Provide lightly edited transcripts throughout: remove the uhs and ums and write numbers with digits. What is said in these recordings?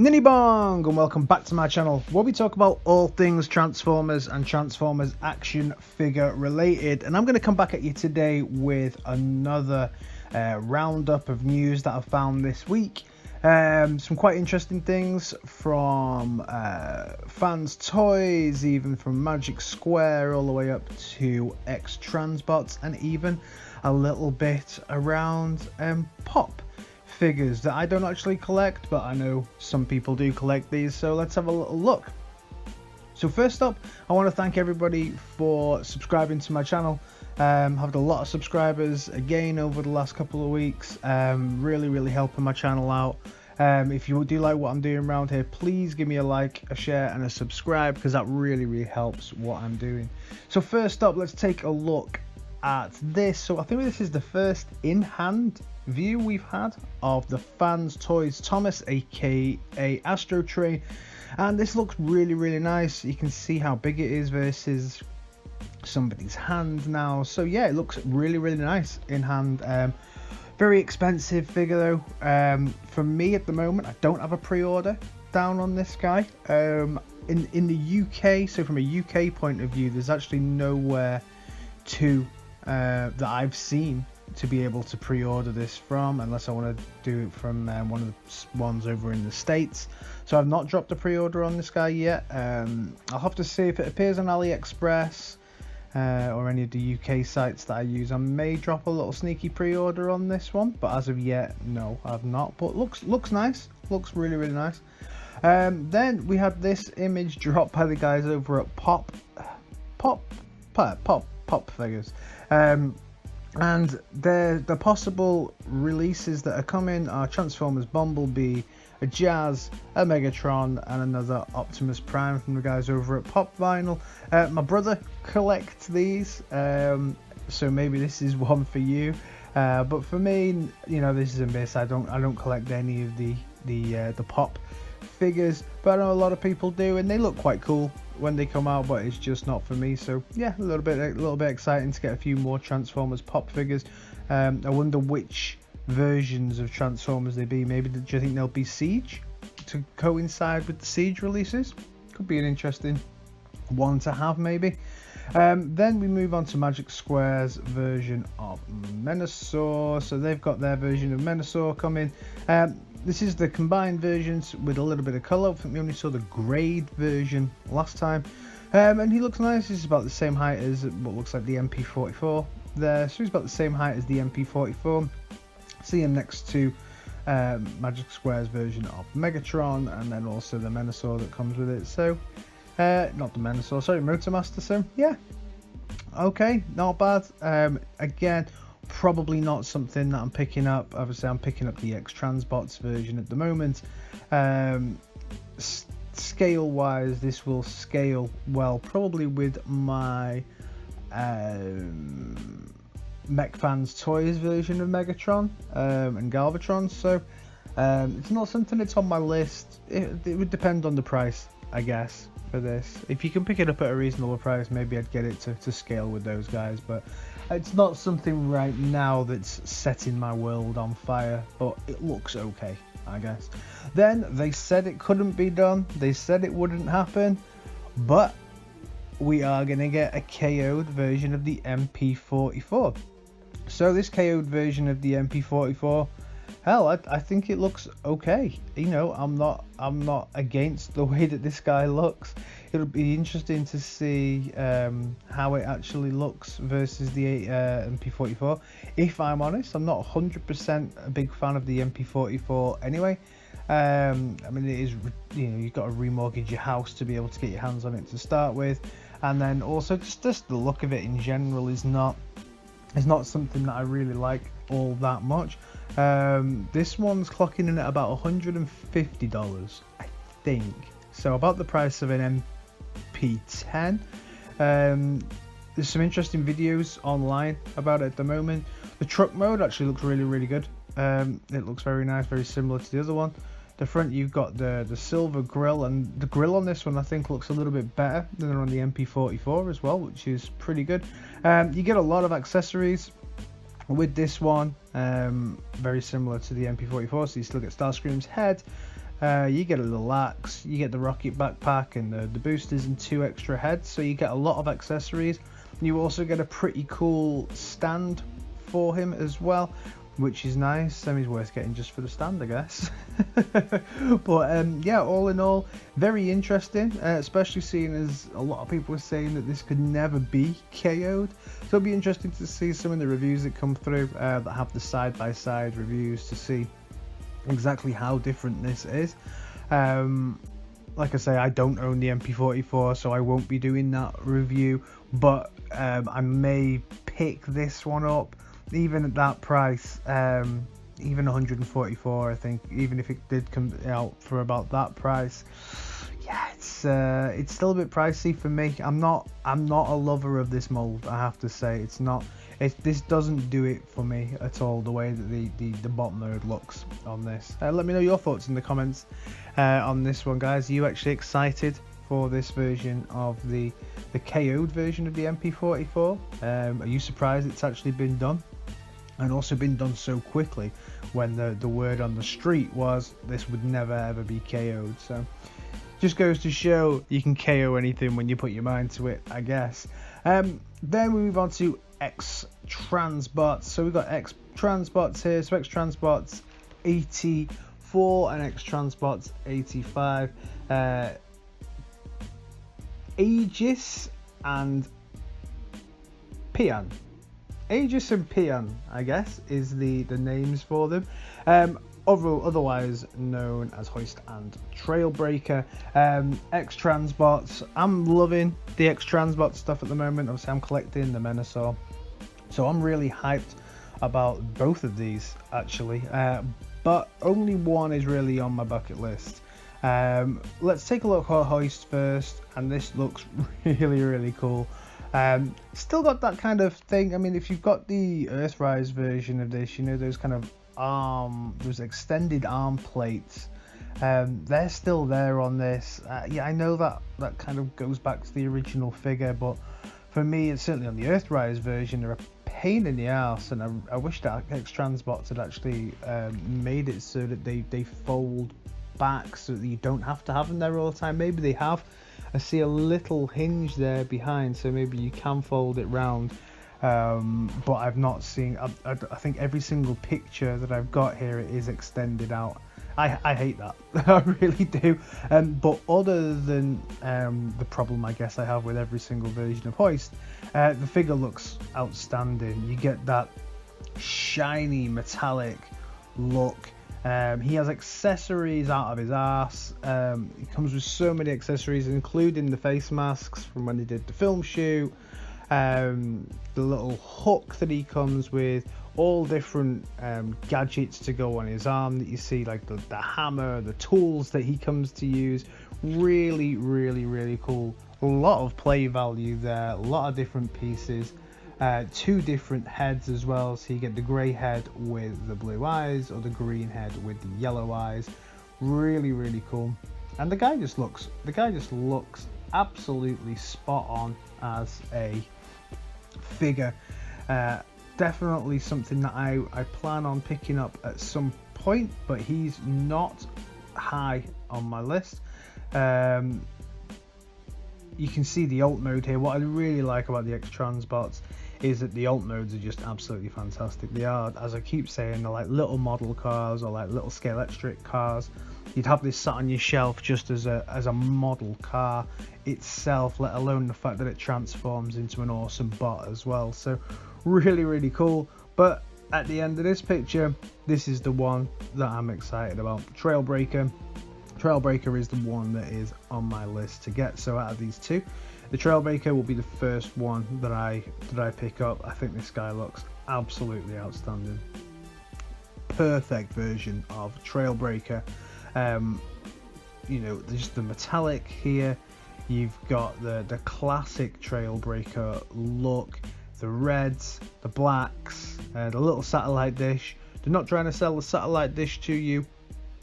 Ninny Bong, and welcome back to my channel where we talk about all things Transformers and Transformers action figure related. And I'm going to come back at you today with another roundup of news that I've found this week. Some quite interesting things from fans' toys, even from Magic Square all the way up to X-Transbots, and even a little bit around pop figures that I don't actually collect, but I know some people do collect these, so let's have a little look. So first up, I want to thank everybody for subscribing to my channel. I've had a lot of subscribers again over the last couple of weeks, really helping my channel out. If you do like what I'm doing around here, please give me a like, a share and a subscribe, because that really helps what I'm doing. So first up, let's take a look at this. So I think this is the first in-hand view we've had of the fans toys Thomas, aka Astro Train, and this looks really nice. You can see how big it is versus somebody's hand now. So yeah, it looks really nice in hand. Very expensive figure though. For me at the moment, I don't have a pre-order down on this guy. In the UK, so from a UK point of view, there's actually nowhere to that I've seen to be able to pre-order this from, unless I want to do it from one of the ones over in the States. So I've not dropped a pre-order on this guy yet. I'll have to see if it appears on AliExpress or any of the UK sites that I use. I may drop a little sneaky pre-order on this one, but as of yet, no, I've not. But looks nice, looks really nice. Then we had this image dropped by the guys over at Pop Figures. And the possible releases that are coming are Transformers Bumblebee, a Jazz, a Megatron, and another Optimus Prime from the guys over at Pop Vinyl. My brother collects these, so maybe this is one for you. But for me, you know, this is a miss. I don't collect any of the Pop figures, but I know a lot of people do, and they look quite cool when they come out, but it's just not for me. So yeah, a little bit exciting to get a few more Transformers Pop figures. I wonder which versions of Transformers they be. Maybe do you think they'll be Siege to coincide with the Siege releases? Could be an interesting one to have maybe. Then we move on to Magic Square's version of Menasor. So they've got their version of Menasor coming. This is the combined versions with a little bit of colour. I think we only saw the grade version last time. And he looks nice. He's about the same height as what looks like the MP44 there. So he's about the same height as the MP44. See him next to Magic Square's version of Megatron, and then also the Menasor that comes with it. So, not the Menasor, sorry, Motormaster. So, yeah. Okay, not bad. Again, probably not something that I'm picking up. Obviously I'm picking up the X-Transbots version at the moment. Scale wise, this will scale well probably with my Mech Fans Toys version of Megatron and Galvatron. So it's not something that's on my list. It would depend on the price, I guess, for this. If you can pick it up at a reasonable price, maybe I'd get it to scale with those guys, but it's not something right now that's setting my world on fire, but it looks okay, I guess. Then they said it couldn't be done, they said it wouldn't happen, but we are going to get a KO'd version of the MP44. So this KO'd version of the MP44, hell, I think it looks okay. You know, I'm not against the way that this guy looks. It'll be interesting to see how it actually looks versus the MP44. If I'm honest, I'm not 100% a big fan of the MP44 anyway. I mean, it is, you know, you've got to remortgage your house to be able to get your hands on it to start with, and then also just the look of it in general is not something that I really like all that much. This one's clocking in at about $150, I think. So about the price of an MP10. There's some interesting videos online about it at the moment. The truck mode actually looks really good. It looks very nice, very similar to the other one. The front, you've got the silver grille, and the grille on this one I think looks a little bit better than on the MP44 as well, which is pretty good. You get a lot of accessories with this one, very similar to the MP44. So you still get Starscream's head, You get a little axe, you get the rocket backpack and the boosters and 2 extra heads, so you get a lot of accessories. You also get a pretty cool stand for him as well, which is nice. Semi's worth getting just for the stand, I guess. But yeah, all in all, very interesting, especially seeing as a lot of people are saying that this could never be KO'd. So it'll be interesting to see some of the reviews that come through that have the side-by-side reviews to see exactly how different this is. Like I say, I don't own the MP44, so I won't be doing that review, but I may pick this one up even at that price, even 144, I think, even if it did come out for about that price. Yeah, it's still a bit pricey for me. I'm not a lover of this mold, I have to say. This doesn't do it for me at all, the way that the bot mode looks on this. Let me know your thoughts in the comments on this one, guys. Are you actually excited for this version of the KO'd version of the MP44? Are you surprised it's actually been done, and also been done so quickly, when the word on the street was this would never ever be KO'd? So just goes to show you can KO anything when you put your mind to it, I guess. Then we move on to x-transbots. So we've got x-transbots here. So x-transbots 84 and x-transbots 85. Aegis and Pian. Aegis and Pian, I guess, is the names for them. Otherwise known as Hoist and Trailbreaker. X-transbots. I'm loving the x-transbot stuff at the moment. Obviously, I'm collecting the Menasor, so I'm really hyped about both of these actually. But only one is really on my bucket list. Let's take a look at Hoist first, and this looks really cool. Still got that kind of thing. I mean, if you've got the Earthrise version of this, you know, those kind of those extended arm plates, they're still there on this. Yeah, I know that kind of goes back to the original figure, but for me, it's certainly on the Earthrise version, they're a pain in the ass, and I wish that x-transbots had actually made it so that they fold back, so that you don't have to have them there all the time. Maybe they have. I see a little hinge there behind, so maybe you can fold it round. But I've not seen. I think every single picture that I've got here is extended out. I hate that. I really do. But other than the problem I guess I have with every single version of Hoist, the figure looks outstanding. You get that shiny metallic look. He has accessories out of his ass. He comes with so many accessories, including the face masks from when he did the film shoot. The little hook that he comes with, all different gadgets to go on his arm that you see, like the hammer, the tools that he comes to use. Really cool. A lot of play value there, a lot of different pieces. 2 different heads as well, so you get the grey head with the blue eyes, or the green head with the yellow eyes. Really cool. And the guy just looks absolutely spot on as a figure. Definitely something that I plan on picking up at some point, but he's not high on my list. You can see the alt mode here. What I really like about the x-transbots is that the alt modes are just absolutely fantastic. They are, as I keep saying, they're like little model cars, or like little Scalextric cars. You'd have this sat on your shelf just as a model car itself, let alone the fact that it transforms into an awesome bot as well. So really cool. But at the end of this picture, this is the one that I'm excited about. Trailbreaker is the one that is on my list to get. So out of these two, the Trailbreaker will be the first one that I pick up. I think this guy looks absolutely outstanding. Perfect version of Trailbreaker. You know, there's the metallic here. You've got the classic Trailbreaker look, the reds, the blacks, the little satellite dish. They're not trying to sell the satellite dish to you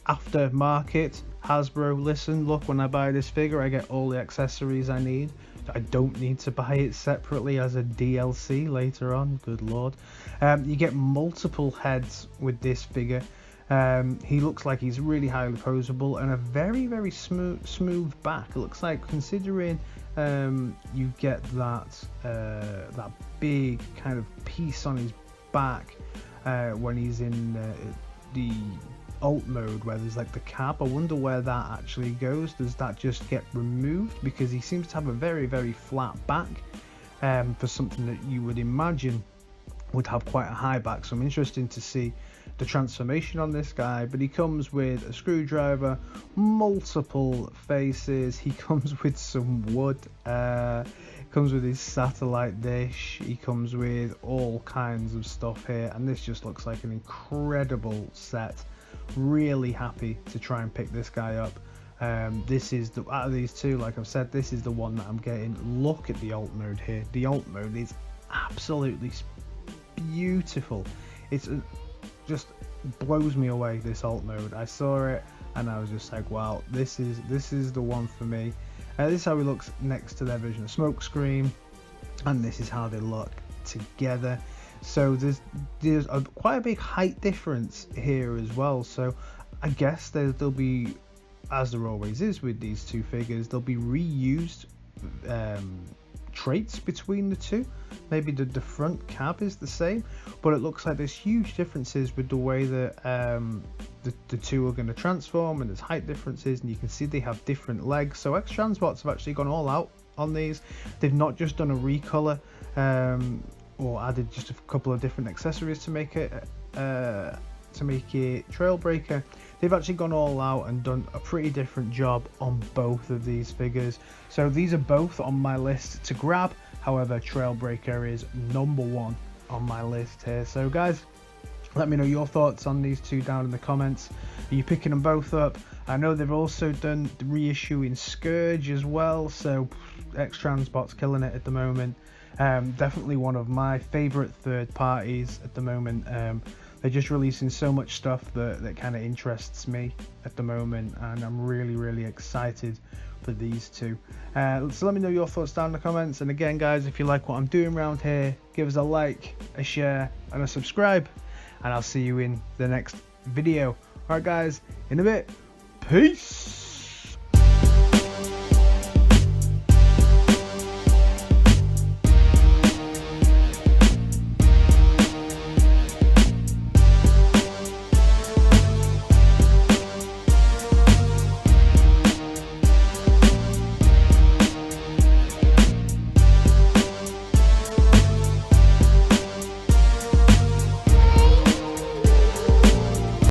after market. Hasbro, listen, look, when I buy this figure, I get all the accessories I need. I don't need to buy it separately as a DLC later on, good lord. You get multiple heads with this figure. He looks like he's really highly poseable and a very smooth back. It looks like, considering you get that big kind of piece on his back when he's in the alt mode where there's like the cap. I wonder where that actually goes. Does that just get removed? Because he seems to have a very flat back for something that you would imagine would have quite a high back. So I'm interested to see the transformation on this guy. But he comes with a screwdriver, multiple faces, he comes with some wood, comes with his satellite dish, he comes with all kinds of stuff here, and this just looks like an incredible set. Really happy to try and pick this guy up. This is the, out of these two, like I've said, this is the one that I'm getting. Look at the alt mode here. The alt mode is absolutely beautiful. It's just blows me away, this alt mode. I saw it and I was just like, wow, this is the one for me. This is how he looks next to their version of Smokescreen, and this is how they look together. So there's quite a big height difference here as well. So I guess there'll be, as there always is with these two figures, there'll be reused traits between the two. Maybe the front cab is the same, but it looks like there's huge differences with the way that the two are going to transform, and there's height differences, and you can see they have different legs. So X-Transbots have actually gone all out on these. They've not just done a recolor or added just a couple of different accessories to make it Trailbreaker. They've actually gone all out and done a pretty different job on both of these figures. So these are both on my list to grab. However, Trailbreaker is #1 on my list here. So guys, let me know your thoughts on these two down in the comments. Are you picking them both up? I know they've also done the reissue in Scourge as well, so X-Transbots killing it at the moment. Definitely one of my favourite third parties at the moment. They're just releasing so much stuff that kind of interests me at the moment, and I'm really excited for these two. So let me know your thoughts down in the comments, and again guys, if you like what I'm doing around here, give us a like, a share and a subscribe, and I'll see you in the next video. Alright guys, in a bit, peace.